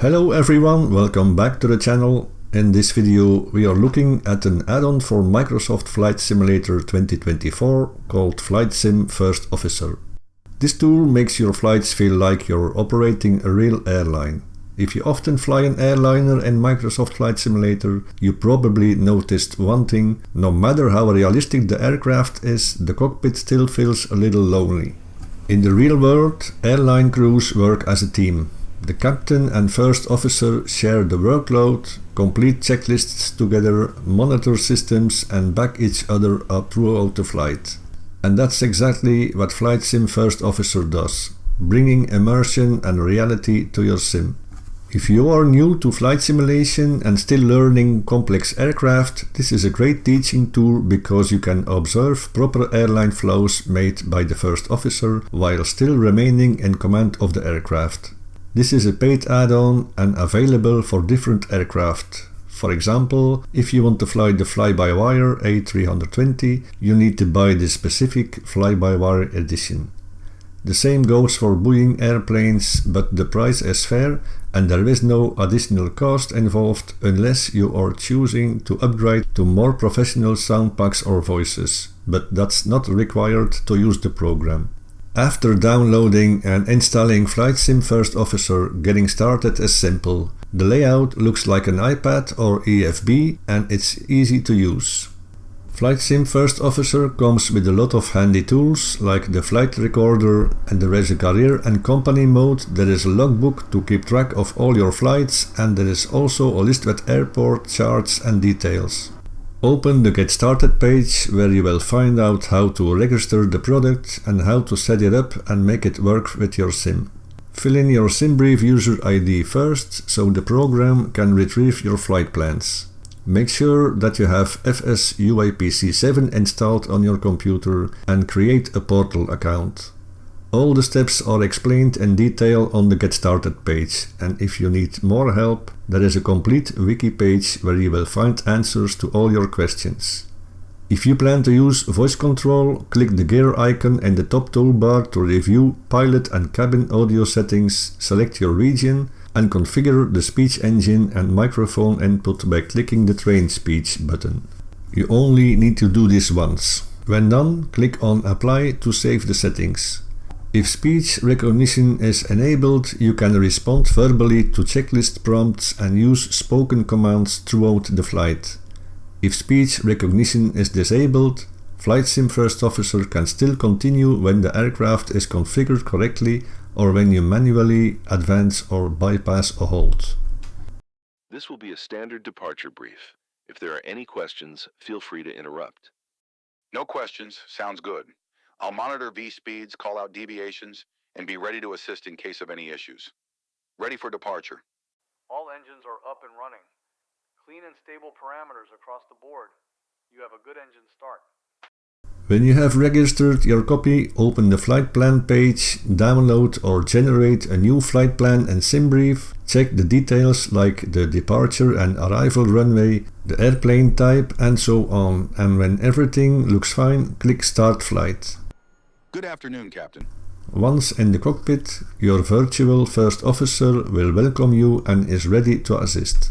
Hello everyone, welcome back to the channel. In this video we are looking at an add-on for Microsoft Flight Simulator 2024 called Flight Sim First Officer. This tool makes your flights feel like you're operating a real airline. If you often fly an airliner in Microsoft Flight Simulator, you probably noticed one thing: no matter how realistic the aircraft is, the cockpit still feels a little lonely. In the real world, airline crews work as a team. The captain and first officer share the workload, complete checklists together, monitor systems and back each other up throughout the flight. And that's exactly what Flight Sim First Officer does, bringing immersion and reality to your sim. If you are new to flight simulation and still learning complex aircraft, this is a great teaching tool because you can observe proper airline flows made by the first officer while still remaining in command of the aircraft. This is a paid add-on and available for different aircraft. For example, if you want to fly the fly-by-wire A320, you need to buy the specific fly-by-wire edition. The same goes for Boeing airplanes, but the price is fair and there is no additional cost involved unless you are choosing to upgrade to more professional sound packs or voices, but that's not required to use the program. After downloading and installing Flight Sim First Officer, getting started is simple. The layout looks like an iPad or EFB and it's easy to use. Flight Sim First Officer comes with a lot of handy tools like the flight recorder, and there is a career and company mode. There is a logbook to keep track of all your flights, and there is also a list with airport charts and details. Open the Get Started page where you will find out how to register the product and how to set it up and make it work with your sim. Fill in your SimBrief user ID first so the program can retrieve your flight plans. Make sure that you have FSUIPC7 installed on your computer and create a portal account. All the steps are explained in detail on the Get Started page, and if you need more help, there is a complete wiki page where you will find answers to all your questions. If you plan to use voice control, click the gear icon in the top toolbar to review pilot and cabin audio settings, select your region, and configure the speech engine and microphone input by clicking the Train Speech button. You only need to do this once. When done, click on Apply to save the settings. If speech recognition is enabled, you can respond verbally to checklist prompts and use spoken commands throughout the flight. If speech recognition is disabled, Flight Sim First Officer can still continue when the aircraft is configured correctly or when you manually advance or bypass a hold. This will be a standard departure brief. If there are any questions, feel free to interrupt. No questions. Sounds good. I'll monitor V-speeds, call out deviations, and be ready to assist in case of any issues. Ready for departure. All engines are up and running. Clean and stable parameters across the board. You have a good engine start. When you have registered your copy, open the flight plan page, download or generate a new flight plan and SimBrief, check the details like the departure and arrival runway, the airplane type and so on, and when everything looks fine, click Start Flight. Good afternoon, Captain. Once in the cockpit, your virtual first officer will welcome you and is ready to assist.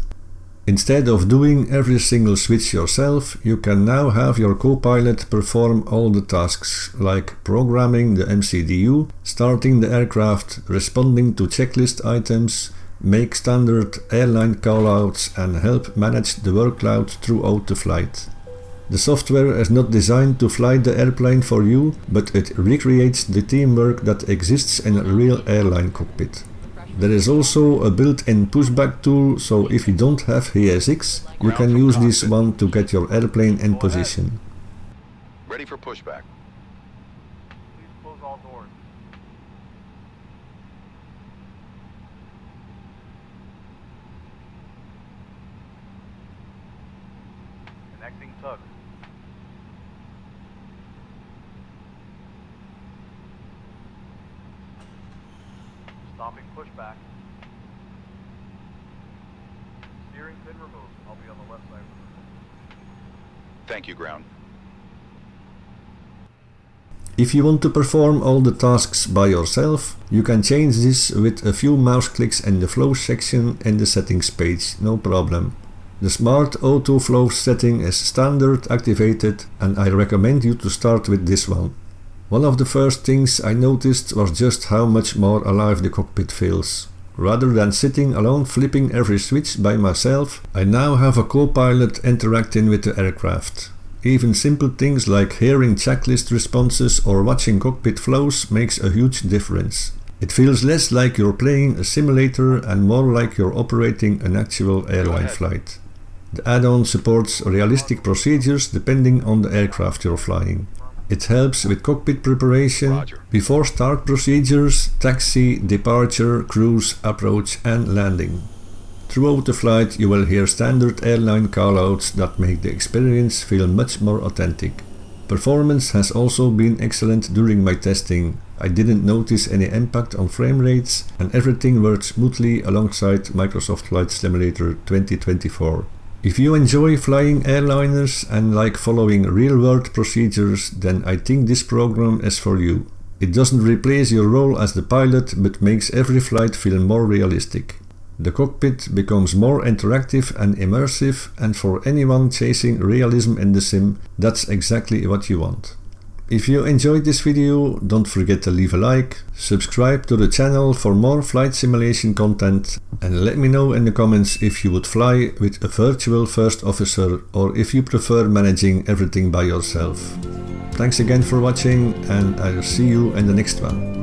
Instead of doing every single switch yourself, you can now have your co-pilot perform all the tasks like programming the MCDU, starting the aircraft, responding to checklist items, make standard airline callouts and help manage the workload throughout the flight. The software is not designed to fly the airplane for you, but it recreates the teamwork that exists in a real airline cockpit. There is also a built-in pushback tool, so if you don't have HESX, you can use this one to get your airplane in position. Ready for pushback. Please close all doors. Connecting tug. Stopping pushback. Steering pin removed. I'll be on the left side. Thank you, ground. If you want to perform all the tasks by yourself, you can change this with a few mouse clicks in the flow section in the settings page, no problem. The Smart Auto Flow setting is standard activated, and I recommend you to start with this one. One of the first things I noticed was just how much more alive the cockpit feels. Rather than sitting alone flipping every switch by myself, I now have a co-pilot interacting with the aircraft. Even simple things like hearing checklist responses or watching cockpit flows makes a huge difference. It feels less like you're playing a simulator and more like you're operating an actual airline flight. The add-on supports realistic procedures depending on the aircraft you're flying. It helps with cockpit preparation, before start procedures, taxi, departure, cruise, approach and landing. Throughout the flight you will hear standard airline callouts that make the experience feel much more authentic. Performance has also been excellent during my testing. I didn't notice any impact on frame rates and everything worked smoothly alongside Microsoft Flight Simulator 2024. If you enjoy flying airliners and like following real-world procedures, then I think this program is for you. It doesn't replace your role as the pilot, but makes every flight feel more realistic. The cockpit becomes more interactive and immersive, and for anyone chasing realism in the sim, that's exactly what you want. If you enjoyed this video, don't forget to leave a like, subscribe to the channel for more flight simulation content, and let me know in the comments if you would fly with a virtual first officer or if you prefer managing everything by yourself. Thanks again for watching, and I'll see you in the next one.